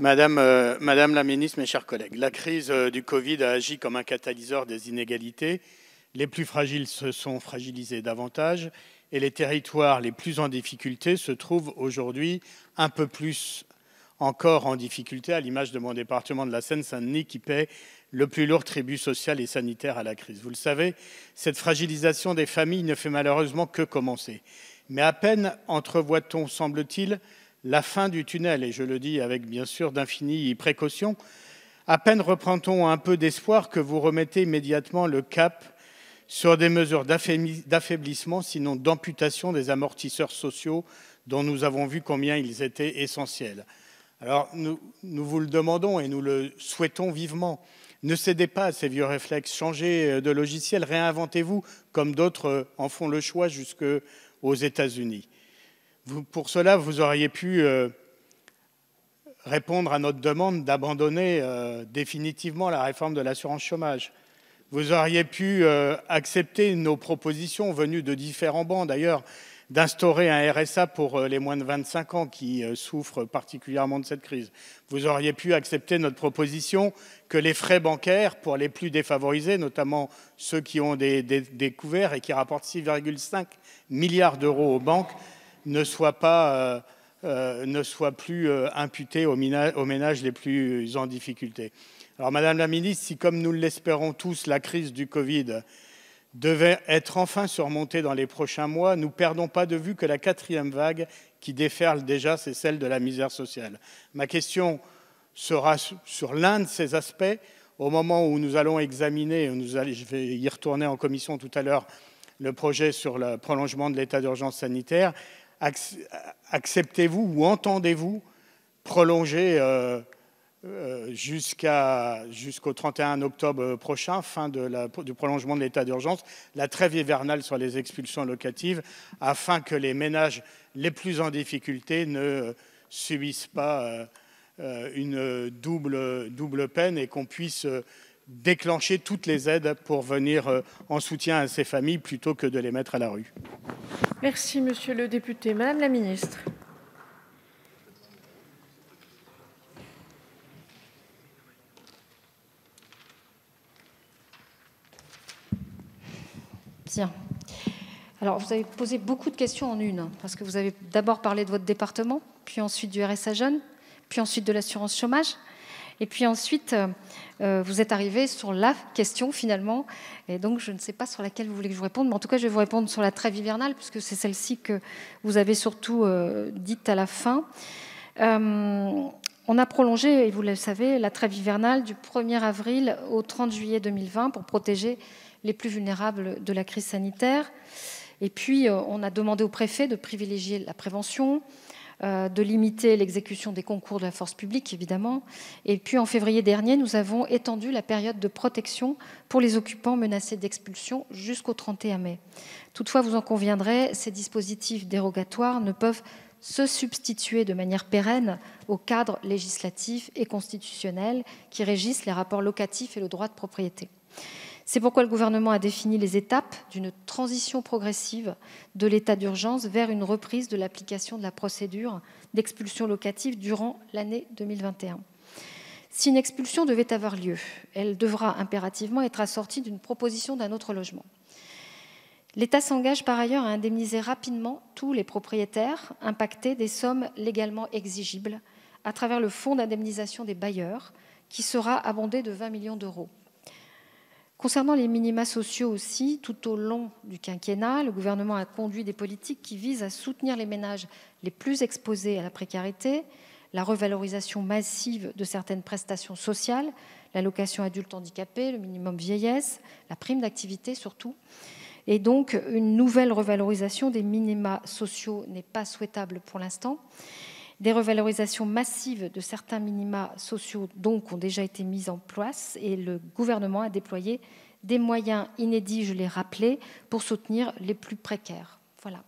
Madame la ministre, mes chers collègues, la crise du Covid a agi comme un catalyseur des inégalités. Les plus fragiles se sont fragilisés davantage et les territoires les plus en difficulté se trouvent aujourd'hui un peu plus encore en difficulté, à l'image de mon département de la Seine-Saint-Denis qui paie le plus lourd tribut social et sanitaire à la crise. Vous le savez, cette fragilisation des familles ne fait malheureusement que commencer. Mais à peine entrevoit-on, semble-t-il, la fin du tunnel, et je le dis avec bien sûr d'infinies précautions, à peine reprend-on un peu d'espoir que vous remettez immédiatement le cap sur des mesures d'affaiblissement, sinon d'amputation des amortisseurs sociaux dont nous avons vu combien ils étaient essentiels. Alors nous vous le demandons et nous le souhaitons vivement. Ne cédez pas à ces vieux réflexes, changez de logiciel, réinventez-vous comme d'autres en font le choix jusqu'aux États-Unis. Pour cela, vous auriez pu répondre à notre demande d'abandonner définitivement la réforme de l'assurance chômage. Vous auriez pu accepter nos propositions venues de différents bancs, d'ailleurs, d'instaurer un RSA pour les moins de 25 ans qui souffrent particulièrement de cette crise. Vous auriez pu accepter notre proposition que les frais bancaires pour les plus défavorisés, notamment ceux qui ont des couverts et qui rapportent 6,5 milliards d'euros aux banques, ne soient plus imputés aux ménages les plus en difficulté. Alors, Madame la Ministre, si, comme nous l'espérons tous, la crise du Covid devait être enfin surmontée dans les prochains mois, nous ne perdons pas de vue que la 4e vague qui déferle déjà, c'est celle de la misère sociale. Ma question sera sur l'un de ces aspects, au moment où nous allons examiner, je vais y retourner en commission tout à l'heure, le projet sur le prolongement de l'état d'urgence sanitaire. Acceptez-vous ou entendez-vous prolonger jusqu'au 31 octobre prochain, fin du prolongement de l'état d'urgence, la trêve hivernale sur les expulsions locatives, afin que les ménages les plus en difficulté ne subissent pas une double peine et qu'on puisse déclencher toutes les aides pour venir en soutien à ces familles plutôt que de les mettre à la rue. Merci, monsieur le député. Madame la ministre. Bien. Alors, vous avez posé beaucoup de questions en une, parce que vous avez d'abord parlé de votre département, puis ensuite du RSA Jeunes, puis ensuite de l'assurance chômage, et puis ensuite, vous êtes arrivé sur la question finalement, et donc je ne sais pas sur laquelle vous voulez que je vous réponde, mais en tout cas, je vais vous répondre sur la trêve hivernale, puisque c'est celle-ci que vous avez surtout dite à la fin. On a prolongé, et vous le savez, la trêve hivernale du 1er avril au 30 juillet 2020 pour protéger les plus vulnérables de la crise sanitaire. Et puis, on a demandé au préfet de privilégier la prévention, de limiter l'exécution des concours de la force publique, évidemment. Et puis, en février dernier, nous avons étendu la période de protection pour les occupants menacés d'expulsion jusqu'au 31 mai. Toutefois, vous en conviendrez, ces dispositifs dérogatoires ne peuvent se substituer de manière pérenne au cadre législatif et constitutionnel qui régissent les rapports locatifs et le droit de propriété. C'est pourquoi le gouvernement a défini les étapes d'une transition progressive de l'état d'urgence vers une reprise de l'application de la procédure d'expulsion locative durant l'année 2021. Si une expulsion devait avoir lieu, elle devra impérativement être assortie d'une proposition d'un autre logement. L'État s'engage par ailleurs à indemniser rapidement tous les propriétaires impactés des sommes légalement exigibles à travers le fonds d'indemnisation des bailleurs qui sera abondé de 20 millions d'euros. Concernant les minima sociaux aussi, tout au long du quinquennat, le gouvernement a conduit des politiques qui visent à soutenir les ménages les plus exposés à la précarité, la revalorisation massive de certaines prestations sociales, l'allocation adulte handicapé, le minimum vieillesse, la prime d'activité surtout. Et donc, une nouvelle revalorisation des minima sociaux n'est pas souhaitable pour l'instant. Des revalorisations massives de certains minima sociaux donc ont déjà été mises en place et le gouvernement a déployé des moyens inédits, je l'ai rappelé, pour soutenir les plus précaires. Voilà.